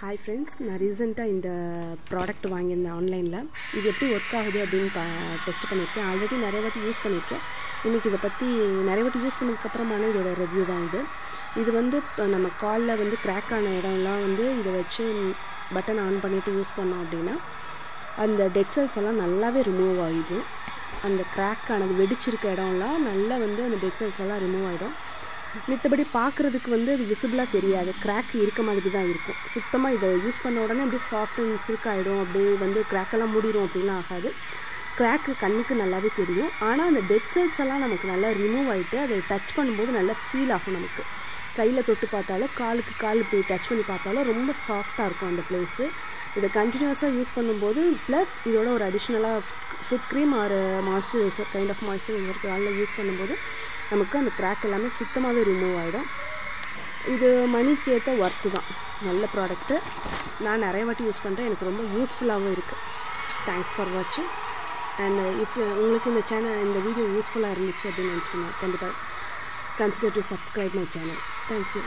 Hi friends, நான் ரீசெண்டாக இந்த ப்ராடக்ட் வாங்கியிருந்தேன் ஆன்லைனில். இது எப்படி ஒர்க் ஆகுது அப்படின்னு டெஸ்ட் பண்ணியிருக்கேன். ஆல்ரெடி நிறைய வாட்டி யூஸ் பண்ணியிருக்கேன். இன்றைக்கி இதை பற்றி நிறைய வாட்டி யூஸ் பண்ணதுக்கப்புறமான இதோட ரிவ்யூ தான் இது. இது வந்து நம்ம காலில் வந்து கிராக் ஆன இடம்லாம் வந்து இதை வச்சு பட்டன் ஆன் பண்ணிவிட்டு யூஸ் பண்ணோம் அப்படின்னா அந்த டெட் செல்ஸ் எல்லாம் நல்லாவே ரிமூவ் ஆகிடும். அந்த கிராக் ஆனது வெடிச்சிருக்க இடம்லாம் நல்லா வந்து அந்த டெட் செல்ஸ் எல்லாம் ரிமூவ் ஆகிடும். மித்தபடி பார்க்குறதுக்கு வந்து அது விசிபிளாக தெரியாது, கிராக் இருக்க மாதிரி தான் இருக்கும். சுத்தமாக இதை யூஸ் பண்ண உடனே அப்படியே சாஃப்ட் அண்ட் சில்க் ஆகிடும், அப்படியே வந்து கிராக்கெல்லாம் மூடிடும் அப்படிலாம் ஆகாது. கிராக்கு கண்ணுக்கு நல்லாவே தெரியும். ஆனால் அந்த டெட் செல்ஸ் எல்லாம் நமக்கு நல்லா ரிமூவ் ஆகிட்டு அதை டச் பண்ணும்போது நல்லா ஃபீல் ஆகும். நமக்கு கையில் தொட்டு பார்த்தாலும் காலுக்கு கால் இப்படி டச் பண்ணி பார்த்தாலும் ரொம்ப சாஃப்டாக இருக்கும் அந்த பிளேஸு. இதை கண்டினியூஸாக யூஸ் பண்ணும்போது ப்ளஸ் இதோட ஒரு அடிஷ்னலாக foot cream or moisturiser kind of moisturiser காலில் யூஸ் பண்ணும்போது நமக்கு அந்த கிராக் எல்லாமே சுத்தமாகவே ரிமூவ் ஆகிடும். இது மணிக்கு ஏற்ற ஒர்த்து தான், நல்ல ப்ராடக்ட்டு. நான் நிறைய வாட்டி யூஸ் பண்ணுறேன், எனக்கு ரொம்ப யூஸ்ஃபுல்லாகவும் இருக்குது. தேங்க்ஸ் ஃபார் வாட்சிங். அண்ட் உங்களுக்கு இந்த வீடியோ யூஸ்ஃபுல்லாக இருந்துச்சு அப்படின்னு நினச்சிங்கன்னா கண்டிப்பாக consider to subscribe my channel. Thank you.